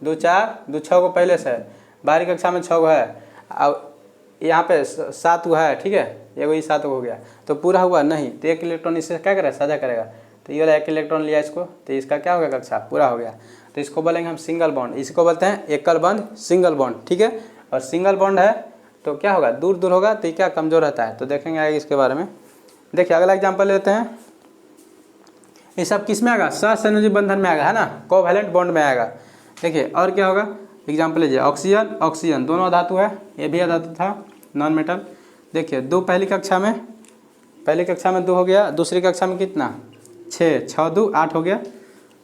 2 4 2 6 गो पहले से है, बाहरी कक्षा में 6 गो है, अब यहाँ पे 7 गो है, ठीक है, एगो ये 7 गो हो गया। तो पूरा हुआ नहीं, तो 1 इलेक्ट्रॉन इससे क्या करेगा साझा करेगा। तो ये वाला 1 इलेक्ट्रॉन लिया इसको, तो इसका क्या होगा कक्षा पूरा हो गया। तो इसको बोलेंगे हम सिंगल बॉन्ड, इसको बोलते हैं एकल बंध सिंगल बॉन्ड, ठीक है। और सिंगल बॉन्ड है तो क्या होगा दूर दूर होगा, तो क्या कमज़ोर रहता है। तो देखेंगे आगे इसके बारे में। देखिए अगला एग्जाम्पल लेते हैं। ये सब किस में आएगा सहसंयोजी बंधन में आएगा, है ना, कोवैलेंट बॉन्ड में आएगा। देखिए और क्या होगा एग्जाम्पल लीजिए ऑक्सीजन ऑक्सीजन, दोनों धातु है, ये भी धातु था नॉन मेटल। देखिए 2 पहली कक्षा में 2 हो गया, दूसरी कक्षा में कितना 6, 6 2 8 हो गया।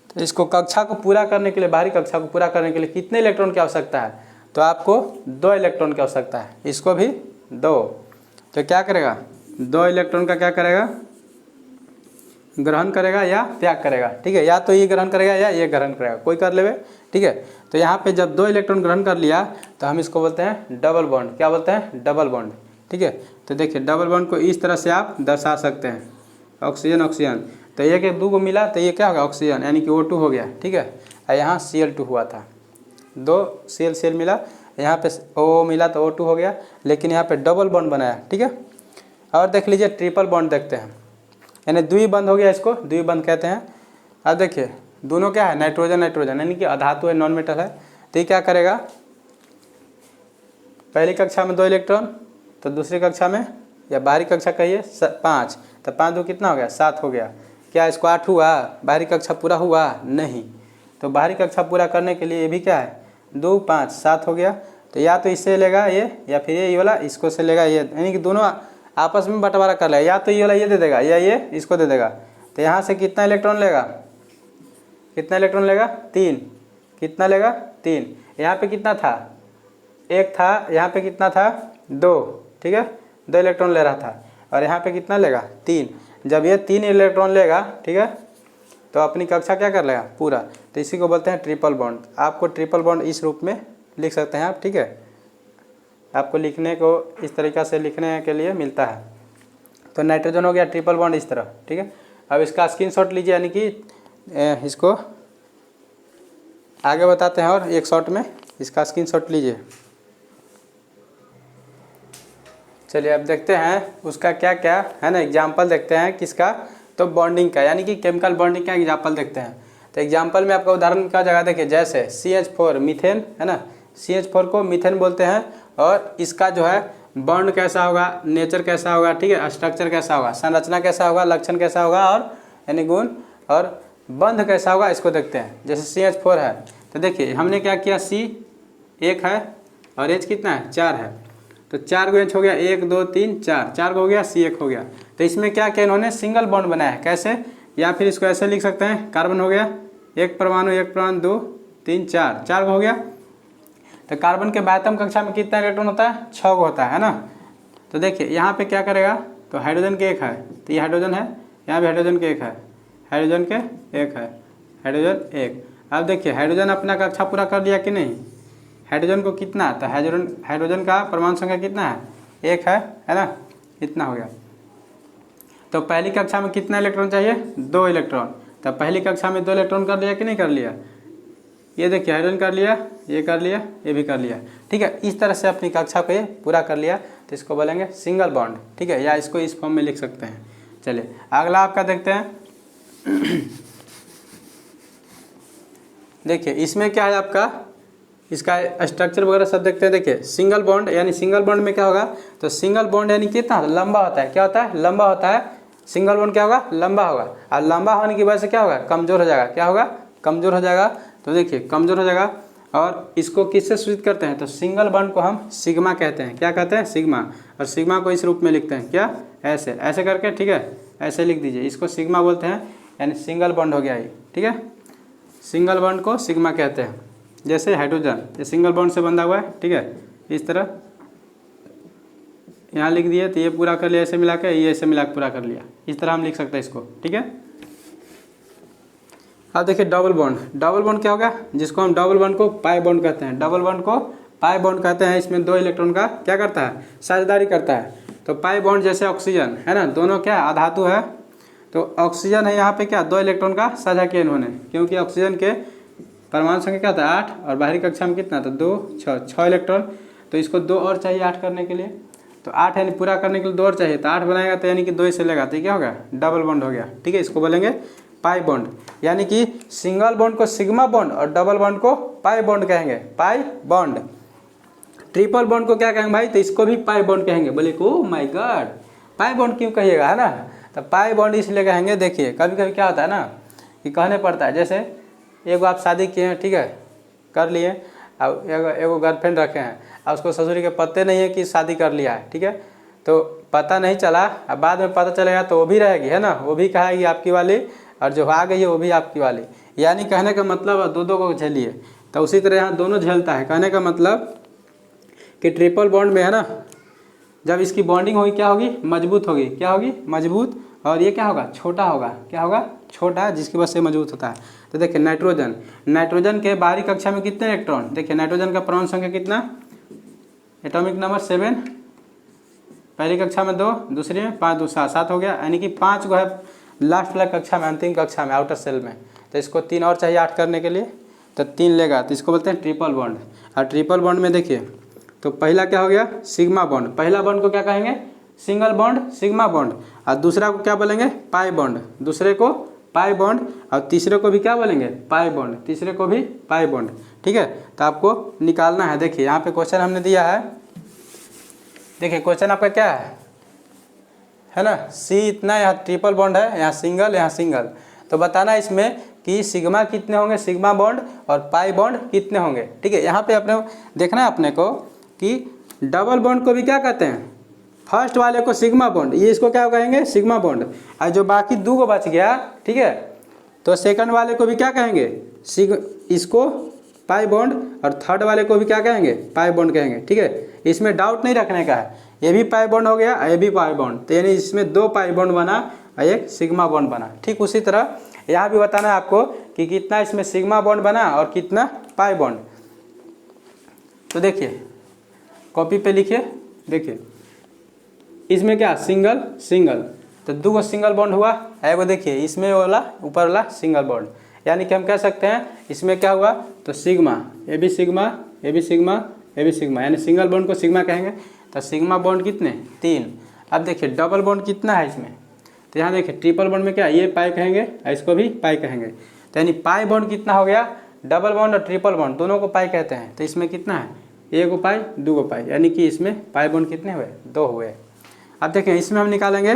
तो इसको कक्षा को पूरा करने के लिए, बाहरी कक्षा को पूरा करने के लिए कितने इलेक्ट्रॉन की आवश्यकता है, तो आपको 2 इलेक्ट्रॉन की आवश्यकता है, इसको भी 2। तो क्या करेगा 2 इलेक्ट्रॉन का क्या करेगा ग्रहण करेगा या त्याग करेगा, ठीक है, या तो ये ग्रहण करेगा या ये ग्रहण करेगा, कोई कर लेवे, ठीक है। तो यहाँ पे जब 2 इलेक्ट्रॉन ग्रहण कर लिया तो हम इसको बोलते हैं डबल बॉन्ड। क्या बोलते हैं डबल बॉन्ड, ठीक है। तो देखिए डबल बॉन्ड को इस तरह से आप दर्शा सकते हैं, ऑक्सीजन ऑक्सीजन, तो एक 2 को मिला तो ये क्या होगा ऑक्सीजन यानी कि O2 हो गया, ठीक है। और यहाँ Cl2 हुआ था, 2 Cl मिला, यहाँ पे O मिला तो O2 हो गया, लेकिन यहाँ पे डबल बॉन्ड बनाया, ठीक है। और देख लीजिए ट्रिपल बॉन्ड देखते हैं, यानी द्विबंध हो गया, इसको द्विबंध कहते हैं। अब देखिए दोनों क्या है नाइट्रोजन नाइट्रोजन यानी कि अधातु है, नॉन मेटल है। तो ये क्या करेगा, पहली कक्षा में 2 इलेक्ट्रॉन, तो दूसरी कक्षा में या बाहरी कक्षा कहिए 5, तो 5 2 कितना हो गया 7 हो गया। क्या इसको 8 हुआ, बाहरी कक्षा पूरा हुआ नहीं। तो बाहरी कक्षा पूरा करने के लिए ये भी क्या है 2 5 7 हो गया। तो या तो इससे लेगा ये या फिर ये वाला इसको से लेगा ये, यानी कि दोनों आपस में बंटवारा कर लेगा, या तो ये वाला ये दे देगा या ये इसको दे देगा। तो यहाँ से कितना इलेक्ट्रॉन लेगा, कितना इलेक्ट्रॉन लेगा 3, कितना लेगा 3। यहाँ पे कितना था 1 था, यहाँ पे कितना था 2, ठीक है 2 इलेक्ट्रॉन ले रहा था, और यहाँ पे कितना लेगा 3। जब ये 3 इलेक्ट्रॉन लेगा, ठीक है, तो अपनी कक्षा क्या कर लेगा पूरा। तो इसी को बोलते हैं ट्रिपल बॉन्ड। आपको ट्रिपल बॉन्ड इस रूप में लिख सकते हैं आप, ठीक है, आपको लिखने को इस तरीक़ा से लिखने के लिए मिलता है। तो नाइट्रोजन हो गया ट्रिपल बॉन्ड इस तरह, ठीक है। अब इसका स्क्रीनशॉट लीजिए, यानी कि इसको आगे बताते हैं और एक शॉट में इसका स्क्रीनशॉट लीजिए। चलिए अब देखते हैं उसका क्या क्या है ना, एग्जाम्पल देखते हैं किसका, तो बॉन्डिंग का, यानी कि केमिकल बॉन्डिंग का एग्जाम्पल देखते हैं। तो एग्जाम्पल में आपका उदाहरण का जगह देखिए, जैसे CH4 मीथेन है ना, CH4 को मीथेन बोलते हैं, और इसका जो है बॉन्ड कैसा होगा, नेचर कैसा होगा, ठीक है, स्ट्रक्चर कैसा होगा, संरचना कैसा होगा, लक्षण कैसा होगा, और यानी गुण और बंध कैसा होगा, इसको देखते हैं। जैसे CH4 है, तो देखिए हमने क्या किया, C 1 है और H कितना है 4 है, तो 4 को H हो गया 1 2 3 4, 4 को हो गया C 1 हो गया। तो इसमें क्या किया इन्होंने सिंगल बॉन्ड बनाया है, कैसे, या फिर इसको ऐसे लिख सकते हैं, कार्बन हो गया 1 परमाणु 2 3 4, 4 को हो गया। तो कार्बन के बाह्यतम कक्षा में कितना इलेक्ट्रॉन होता है 6 को होता है ना। तो देखिए यहाँ पे क्या करेगा, तो हाइड्रोजन के 1 है, तो ये हाइड्रोजन है, यहाँ भी हाइड्रोजन के 1 है, हाइड्रोजन के 1 है, हाइड्रोजन 1। अब देखिए हाइड्रोजन अपना कक्षा पूरा कर लिया कि नहीं, हाइड्रोजन को कितना, तो हाइड्रोजन का परमाणु संख्या कितना है 1 है ना, इतना हो गया। तो पहली कक्षा में कितना इलेक्ट्रॉन चाहिए 2 इलेक्ट्रॉन, तो पहली कक्षा में 2 इलेक्ट्रॉन कर लिया कि नहीं कर लिया, ये देखिए हाइड्रोजन कर लिया, ये कर लिया, ये भी कर लिया, ठीक है। इस तरह से अपनी कक्षा को ये पूरा कर लिया, तो इसको बोलेंगे सिंगल बॉन्ड, ठीक है, या इसको इस फॉर्म में लिख सकते हैं। चलिए अगला आपका देखते हैं। देखिए इसमें क्या है आपका, इसका स्ट्रक्चर वगैरह सब देखते हैं। देखिए सिंगल बॉन्ड, यानी सिंगल बॉन्ड में क्या होगा, तो सिंगल बॉन्ड यानी कितना लंबा होता है, क्या होता है लंबा होता है, सिंगल बॉन्ड क्या होगा लंबा होगा, और लंबा होने की वजह से क्या होगा कमजोर हो जाएगा, क्या होगा कमजोर हो जाएगा। तो देखिए कमजोर हो जाएगा, और इसको किससे सूचित करते हैं, तो सिंगल बॉन्ड को हम सिग्मा कहते हैं, क्या कहते हैं सिग्मा, और सिग्मा को इस रूप में लिखते हैं, क्या ऐसे ऐसे करके, ठीक है, ऐसे लिख दीजिए, इसको सिग्मा बोलते हैं, यानी सिंगल बॉन्ड हो गया ये, ठीक है, सिंगल बॉन्ड को सिग्मा कहते हैं। जैसे हाइड्रोजन ये सिंगल बॉन्ड से बंधा हुआ है, ठीक है, इस तरह यहाँ लिख दिए, तो ये पूरा कर लिया ऐसे मिला के, ये ऐसे मिला के पूरा कर लिया, इस तरह हम लिख सकते हैं इसको, ठीक है। अब देखिए डबल बॉन्ड, डबल बॉन्ड क्या होगा, जिसको हम डबल बॉन्ड को पाई बॉन्ड कहते हैं, डबल बॉन्ड को पाई बॉन्ड कहते हैं। इसमें 2 इलेक्ट्रॉन का क्या करता है साझेदारी करता है। तो पाई बॉन्ड जैसे ऑक्सीजन है ना, दोनों क्या अधातु है, तो ऑक्सीजन है, यहाँ पे क्या 2 इलेक्ट्रॉन का साझा किया इन्होंने, क्योंकि ऑक्सीजन के परमाणु संख्या क्या था 8, और बाहरी कक्षा में कितना था 2 6 इलेक्ट्रॉन, तो इसको 2 और चाहिए 8 करने के लिए, तो 8 यानी पूरा करने के लिए 2 और चाहिए, तो 8 बनाएगा, तो यानी कि 2 इसे लेगा, तो क्या होगा डबल बॉन्ड हो गया, ठीक है। इसको बोलेंगे पाई बॉन्ड, यानी कि सिंगल बॉन्ड को सिग्मा बॉन्ड और डबल बॉन्ड को पाई बॉन्ड कहेंगे, पाई बॉन्ड। ट्रिपल बॉन्ड को क्या कहेंगे भाई, तो इसको भी पाई बॉन्ड कहेंगे। बोले oh my God pi bond क्यों कहिएगा, है ना, तो पाई बॉन्ड इसलिए कहेंगे। देखिए कभी कभी क्या होता है ना कि कहने पड़ता है, जैसे एगो आप शादी किए हैं, ठीक है, कर लिए, अब एगो गर्लफ्रेंड रखे हैं, अब उसको ससुरी के पत्ते नहीं है कि शादी कर लिया है, ठीक है, तो पता नहीं चला, अब बाद में पता चलेगा तो वो भी रहेगी, है ना, वो भी कहेगी आपकी वाली, और जो आ गई है वो भी आपकी वाली, यानी कहने का मतलब दो को झेलिए। तो उसी तरह यहाँ दोनों झेलता है, कहने का मतलब कि ट्रिपल बॉन्ड में है ना, जब इसकी बॉन्डिंग होगी क्या होगी मजबूत होगी, क्या होगी मजबूत, और ये क्या होगा छोटा होगा, क्या होगा छोटा, जिसकी वजह से मजबूत होता है। तो देखिए नाइट्रोजन, नाइट्रोजन के बाहरी कक्षा में कितने इलेक्ट्रॉन, देखिए नाइट्रोजन का परमाणु संख्या कितना, एटॉमिक नंबर 7, पहली कक्षा में 2, दूसरी में 5 2 7 हो गया, यानी कि 5 को है लास्ट वाला कक्षा में, अंतिम कक्षा में आउटर सेल में, तो इसको 3 और चाहिए 8 करने के लिए, तो 3 लेगा, तो इसको बोलते हैं ट्रिपल बॉन्ड। और ट्रिपल बॉन्ड में देखिए तो पहला क्या हो गया सिग्मा बॉन्ड, पहला बॉन्ड को क्या कहेंगे सिंगल बॉन्ड सिग्मा बॉन्ड, और दूसरा को क्या बोलेंगे पाई बॉन्ड, दूसरे को पाई बॉन्ड, और तीसरे को भी क्या बोलेंगे, पाई बॉन्ड, तीसरे को भी पाई बॉन्ड। ठीक है, तो आपको निकालना है। देखिए यहाँ पे क्वेश्चन हमने दिया है, देखिए क्वेश्चन आपका क्या है ना, सी इतना, यहाँ ट्रिपल बॉन्ड है, यहाँ सिंगल, यहाँ सिंगल। तो बताना इसमें कि सिग्मा कितने होंगे, सिग्मा बॉन्ड, और पाई बॉन्ड कितने होंगे। ठीक है, यहाँ पे अपने देखना है अपने को कि डबल बॉन्ड को भी क्या कहते हैं, फर्स्ट वाले को सिग्मा बॉन्ड, ये इसको क्या कहेंगे, सिग्मा बॉन्ड। और जो बाकी दो को बच गया, ठीक है, तो सेकंड वाले को भी क्या कहेंगे, इसको पाई बॉन्ड, और थर्ड वाले को भी क्या कहेंगे, पाई बॉन्ड कहेंगे। ठीक है, इसमें डाउट नहीं रखने का है, ये भी पाई बॉन्ड हो गया, ये भी पाई बॉन्ड, तो यानी इसमें दो पाई बॉन्ड बना और एक सिग्मा बॉन्ड बना। ठीक उसी तरह यहाँ भी बताना है आपको कि कितना इसमें सिग्मा बॉन्ड बना और कितना पाई बॉन्ड। तो देखिए कॉपी पे लिखिए, देखिए इसमें क्या सिंगल सिंगल, तो दो सिंगल बॉन्ड हुआ, एगो देखिए इसमें वाला ऊपर वाला सिंगल बॉन्ड, यानी कि हम कह सकते हैं इसमें क्या हुआ, तो सिग्मा, ये भी सिग्मा, ये भी सिग्मा, ये भी सिग्मा, यानी सिंगल बॉन्ड को सिग्मा कहेंगे। तो सिग्मा बॉन्ड कितने, 3। अब देखिए डबल बॉन्ड कितना है इसमें, तो यहाँ देखिए ट्रिपल बॉन्ड में क्या, ये पाई कहेंगे और इसको भी पाई कहेंगे, तो यानी पाई बॉन्ड कितना हो गया, डबल बॉन्ड और ट्रिपल बॉन्ड दोनों को पाई कहते हैं। तो इसमें कितना है, एक को पाई, दो को पाई, यानी कि इसमें पाई बॉन्ड कितने हुए, 2 हुए। अब देखें इसमें हम निकालेंगे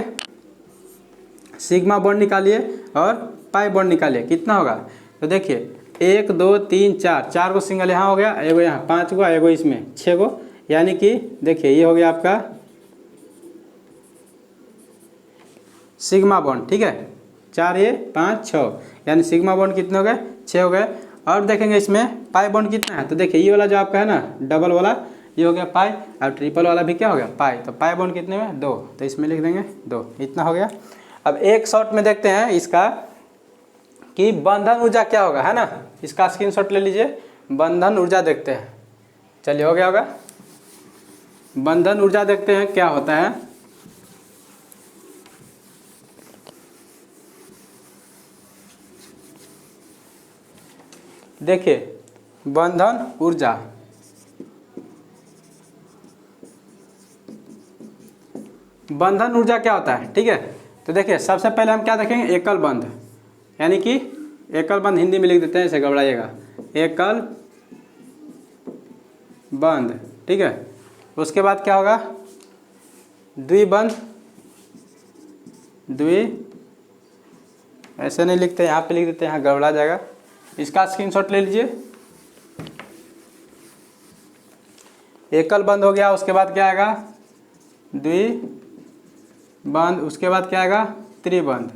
सिग्मा बॉन्ड निकालिए और पाई बॉन्ड निकालिए, कितना होगा। तो देखिए 1 2 3 4, 4 को सिंगल यहाँ हो गया, एगो यहाँ 5 को, एगो इसमें 6 को, यानी कि देखिए ये हो गया आपका सिग्मा बॉन्ड। ठीक है, 4 ये 5 6, यानी सिग्मा बॉन्ड कितने हो गए, 6 हो गए। और देखेंगे इसमें पाई बॉन्ड कितना है, तो देखिए ये वाला जो आपका है ना डबल वाला, ये हो गया पाई, और ट्रिपल वाला भी क्या हो गया, पाई। तो पाई बॉन्ड कितने में, 2, तो इसमें लिख देंगे 2, इतना हो गया। अब एक शॉट में देखते हैं इसका कि बंधन ऊर्जा क्या होगा, है ना, इसका स्क्रीनशॉट ले लीजिए, बंधन ऊर्जा देखते हैं। चलिए हो गया होगा, बंधन ऊर्जा देखते हैं क्या होता है। देखिए बंधन ऊर्जा, बंधन ऊर्जा क्या होता है। ठीक है, तो देखिए सबसे पहले हम क्या देखेंगे, एकल बंध, यानी कि एकल बंध हिंदी में लिख देते हैं, इसे घबराइएगा, एकल बंध। ठीक है, उसके बाद क्या होगा, द्विबंध, ऐसे नहीं लिखते, यहाँ पे लिख देते हैं, यहाँ गड़बड़ा जाएगा, इसका स्क्रीनशॉट ले लीजिए। एकल बंध हो गया, उसके बाद क्या आएगा, द्विबंध, उसके बाद क्या आएगा, त्रिबंध।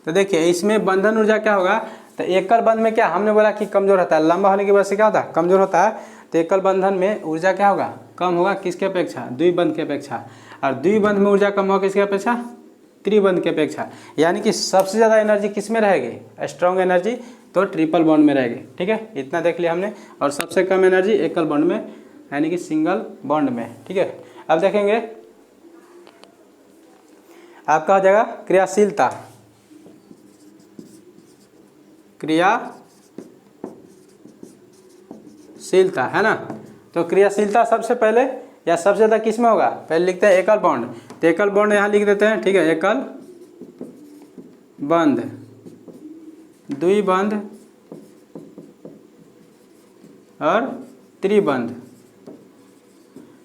तो देखिए इसमें बंधन ऊर्जा क्या होगा, तो एकल बंध में क्या हमने बोला कि कमजोर होता है, लंबा होने की वजह से क्या होता है, कमजोर होता है। तो एकल बंधन में ऊर्जा क्या होगा, कम होगा, किसके अपेक्षा, द्विबंध के अपेक्षा। और द्विबंध में ऊर्जा कम होगा किसके अपेक्षा, त्रिबंध के अपेक्षा। यानी कि सबसे ज़्यादा एनर्जी किस में रहेगी, स्ट्रॉन्ग एनर्जी तो ट्रिपल बॉन्ड में रहेगी। ठीक है, इतना देख लिया हमने। और सबसे कम एनर्जी एकल बॉन्ड में, यानी कि सिंगल बॉन्ड में। ठीक है, अब देखेंगे आपका हो जाएगा क्रियाशीलता, क्रियाशीलता है ना। तो क्रियाशीलता सबसे पहले या सबसे ज़्यादा किस में होगा, पहले लिखते हैं एकल बॉन्ड, तो एकल बॉन्ड यहाँ लिख देते हैं। ठीक है, एकल बंध, द्विबंध और त्रिबंध।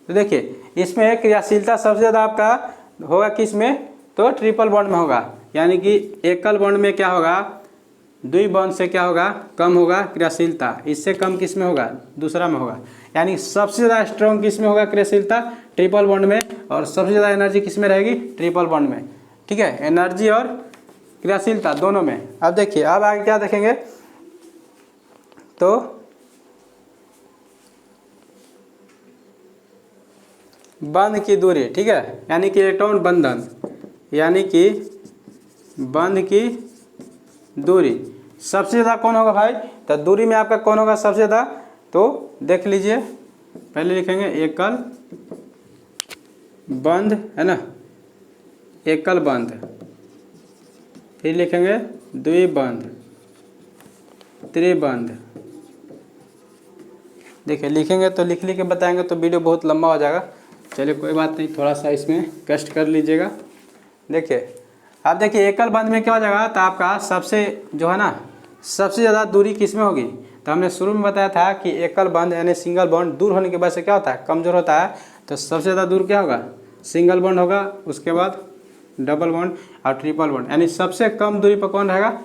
तो देखिए इसमें क्रियाशीलता सबसे ज़्यादा आपका होगा किस में, तो ट्रिपल बॉन्ड में होगा। यानी कि एकल बॉन्ड में क्या होगा, द्विबंध से क्या होगा, कम होगा क्रियाशीलता, इससे कम किस में होगा, दूसरा में होगा। यानी सबसे ज़्यादा स्ट्रॉन्ग किस में होगा क्रियाशीलता, ट्रिपल बॉन्ड में, और सबसे ज़्यादा एनर्जी किस में रहेगी, ट्रिपल बॉन्ड में। ठीक है, एनर्जी और क्रियाशीलता दोनों में। अब देखिए अब आगे क्या देखेंगे, तो बंध की दूरी। ठीक है, यानी कि इलेक्ट्रॉन बंधन, यानी कि बंध की दूरी सबसे ज़्यादा कौन होगा भाई, तो दूरी में आपका कौन होगा सबसे ज़्यादा, तो देख लीजिए, पहले लिखेंगे एकल बंध, है ना, एकल बंध, फिर लिखेंगे द्विबंध, त्रिबंध। देखिए लिखेंगे तो लिख के बताएंगे तो वीडियो बहुत लंबा हो जाएगा। चलिए कोई बात नहीं, थोड़ा सा इसमें कष्ट कर लीजिएगा। देखिए अब देखिए एकल बंध में क्या हो जाएगा, तो आपका सबसे जो है ना सबसे ज़्यादा दूरी किस में होगी। तो हमने शुरू में बताया था कि एकल बंध यानी सिंगल बॉन्ड दूर होने की वजह से क्या होता है, कमज़ोर होता है। तो सबसे ज़्यादा दूर क्या होगा, सिंगल बॉन्ड होगा, उसके बाद डबल बॉन्ड और ट्रिपल बॉन्ड। यानी सबसे कम दूरी पर कौन रहेगा,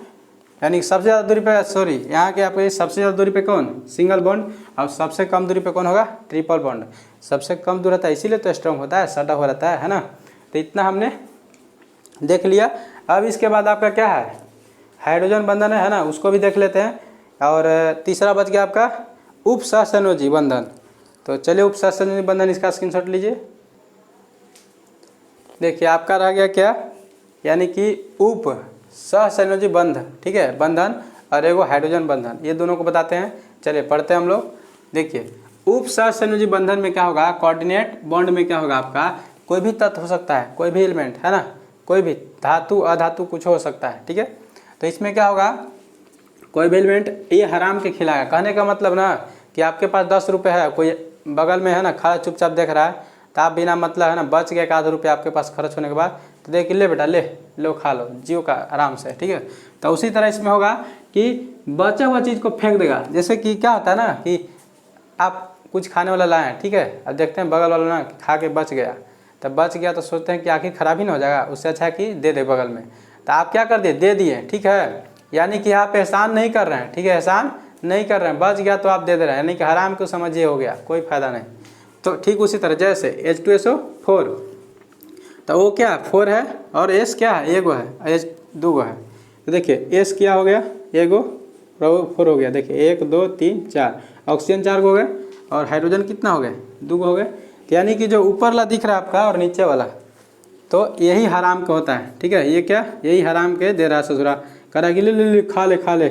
यानी सबसे ज़्यादा दूरी पे, सॉरी यहाँ के आपको सबसे ज़्यादा दूरी पे कौन, सिंगल बॉन्ड, और सबसे कम दूरी पे कौन होगा, ट्रिपल बॉन्ड। सबसे कम दूर रहता है इसीलिए तो स्ट्रॉन्ग होता है, सटा हुआ रहता है ना। तो इतना हमने देख लिया। अब इसके बाद आपका क्या है, हाइड्रोजन बंधन है ना, उसको भी देख लेते हैं। और तीसरा बच गया आपका उपसहसंयोजी बंधन। तो चलिए उपसहसंयोजी बंधन इसका स्क्रीनशॉट लीजिए। देखिए आपका रह गया क्या, यानी कि उप सहसंयोजी बंध, ठीक है, बंधन और एगो हाइड्रोजन बंधन, ये दोनों को बताते हैं। चलिए पढ़ते हैं हम लोग। देखिए उप सहसंयोजी बंधन में क्या होगा, कोऑर्डिनेट बॉन्ड में क्या होगा, आपका कोई भी तत्व हो सकता है, कोई भी एलिमेंट है ना, कोई भी धातु अधातु कुछ हो सकता है, ठीक है। तो इसमें क्या होगा, कोई भी एलिमेंट ये हराम के खिलाएगा। कहने का मतलब ना कि आपके पास 10 रुपये है, कोई बगल में है ना खड़ा चुपचाप देख रहा है, तो आप बिना मतलब है ना बच गया 1 आधा रुपया आपके पास खर्च होने के बाद, तो देखिए ले बेटा ले लो खा लो जियो का आराम से, ठीक है। तो उसी तरह इसमें होगा कि बचा हुआ चीज़ को फेंक देगा। जैसे कि क्या होता है ना कि आप कुछ खाने वाला लाए हैं, ठीक है, अब देखते हैं बगल वाला ना खा के बच गया, तब बच गया तो सोचते हैं कि आखिर खराब ही ना हो जाएगा, उससे अच्छा कि दे दे बगल में। तो आप क्या कर दिए, दे दिए, ठीक है। यानी कि आप एहसान नहीं कर रहे हैं, ठीक है, एहसान नहीं कर रहे हैं, बच गया तो आप दे दे रहे हैं, यानी कि हराम को समझिए हो गया, कोई फायदा नहीं। तो ठीक उसी तरह जैसे H2SO4, तो वो क्या 4 है और S क्या है, एगो है, H 2 है। तो देखिए S क्या हो गया, एगो 4 हो गया। देखिए 1 2 3 4, ऑक्सीजन 4 हो गए, और हाइड्रोजन कितना हो गए, 2 हो गए। यानी कि जो ऊपर वाला दिख रहा है आपका और नीचे वाला, तो यही हराम का होता है, ठीक है। ये क्या, यही हराम के दे रहा है ससुरा, कह रहा है कि ले खा ले,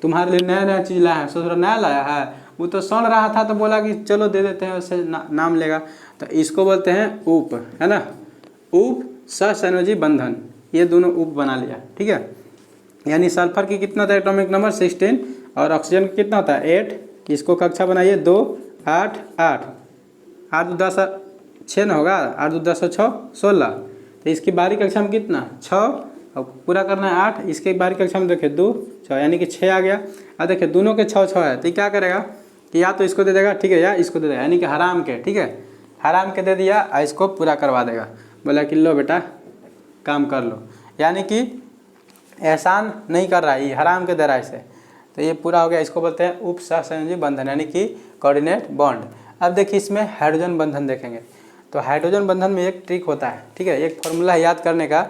तुम्हारे लिए नया नया चीज़ लाया है, ससुरा नया लाया है, वो तो सुन रहा था तो बोला कि चलो दे देते हैं, उससे नाम लेगा। तो इसको बोलते हैं उप, है ना, उप सहसंयोजी बंधन। ये दोनों उप बना लिया, ठीक है। यानी सल्फर की कितना होता है एटॉमिक नंबर 16, और ऑक्सीजन की कितना होता है 8। इसको कक्षा बनाइए 2 8 8 8 2 10 6 न होगा, 8 2 10 6 16। तो इसकी बाहरी कक्षा में कितना 6, और पूरा करना है 8। इसके बाहरी कक्षा में देखिए 2 6, यानी कि 6 आ गया। अब देखिए दोनों के 6 6 है, तो क्या करेगा कि या तो इसको दे देगा, ठीक है, या इसको दे देगा, यानी कि हराम के, ठीक है, हराम के दे दिया और इसको पूरा करवा देगा, बोला कि लो बेटा काम कर लो, यानी कि एहसान नहीं कर रहा है, ये हराम के दे रहा है इसे। तो ये पूरा हो गया, इसको बोलते हैं उप सहसंयोजी बंधन, यानी कि कोऑर्डिनेट बॉन्ड। अब देखिए इसमें हाइड्रोजन बंधन देखेंगे। तो हाइड्रोजन बंधन में एक ट्रिक होता है, ठीक है, एक फॉर्मूला है याद करने का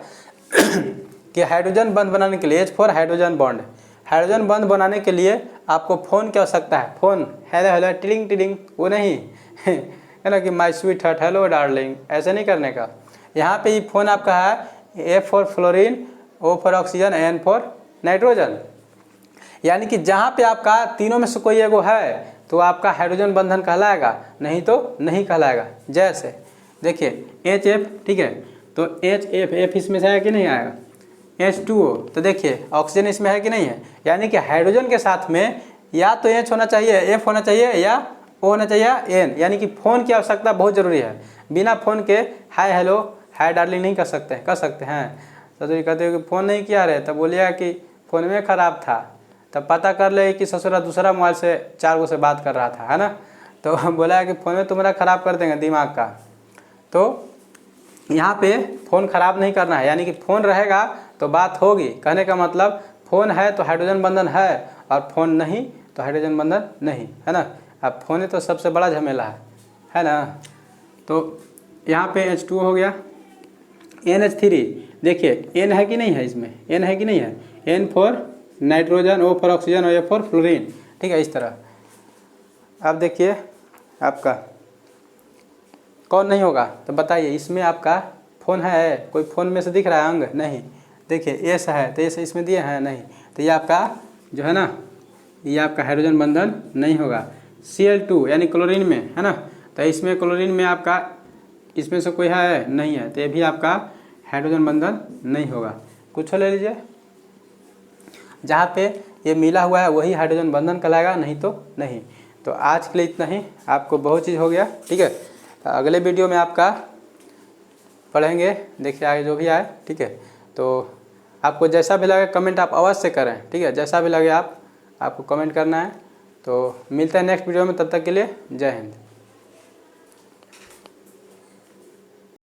कि हाइड्रोजन बंध बनाने के लिए H4 हाइड्रोजन बॉन्ड, हाइड्रोजन बंध बनाने के लिए आपको फ़ोन की आवश्यकता है। Phone hello hello tilling tilling वो नहीं है ना कि my sweet heart hello darling, ऐसे नहीं करने का। यहाँ पे ये फ़ोन आपका है A for fluorine, O for oxygen, N for nitrogen. यानी कि जहाँ पे आपका तीनों में से कोई एगो है तो आपका हाइड्रोजन बंधन कहलाएगा, नहीं तो नहीं कहलाएगा। जैसे देखिए HF, ठीक है, तो HF इसमें से आया कि नहीं आएगा, H2O, तो देखिए ऑक्सीजन इसमें है कि नहीं है। यानी कि हाइड्रोजन के साथ में या तो H होना चाहिए, F होना चाहिए, या O होना चाहिए, N। यानी कि फ़ोन की आवश्यकता बहुत ज़रूरी है। बिना फ़ोन के हाय हेलो हाय डार्लिंग नहीं कर सकते हैं। तो ये कहते हो कि फ़ोन नहीं किया रहे, तब बोलिएगा कि फ़ोन में ख़राब था, तब पता कर ले कि ससुरा दूसरा मोबाइल से 4 गो से बात कर रहा था, है ना। तो बोला कि फ़ोन में तुम्हारा ख़राब कर देंगे दिमाग का। तो यहाँ पे फ़ोन ख़राब नहीं करना है, यानी कि फ़ोन रहेगा तो बात होगी। कहने का मतलब फ़ोन है तो हाइड्रोजन बंधन है, और फ़ोन नहीं तो हाइड्रोजन बंधन नहीं, है ना। अब फ़ोन तो सबसे बड़ा झमेला है ना। तो यहाँ पे H2O हो गया, NH3, देखिए N है कि नहीं है, इसमें N है कि नहीं है, N for nitrogen, O for oxygen और A फॉर फ्लोरीन, ठीक है, इस तरह। अब देखिए आपका कौन नहीं होगा, तो बताइए इसमें आपका फ़ोन है, कोई फ़ोन में से दिख रहा है अंग, नहीं। देखिए S है तो S इसमें दिए हैं, नहीं, तो ये आपका जो है ना, ये आपका हाइड्रोजन बंधन नहीं होगा। Cl2 यानी क्लोरीन में, है ना, तो इसमें क्लोरीन में आपका इसमें से कोई है नहीं है, तो ये भी आपका हाइड्रोजन बंधन नहीं होगा। कुछ ले लीजिए, जहाँ पे ये मिला हुआ है वही हाइड्रोजन बंधन कहलाएगा, नहीं तो नहीं। तो आज के लिए इतना ही, आपको बहुत चीज़ हो गया, ठीक है। तो अगले वीडियो में आपका पढ़ेंगे, देखिए आगे जो भी आए, ठीक है। तो आपको जैसा भी लगे कमेंट आप अवश्य करें, ठीक है, जैसा भी लगे आपको कमेंट करना है। तो मिलते हैं नेक्स्ट वीडियो में, तब तक के लिए जय हिंद।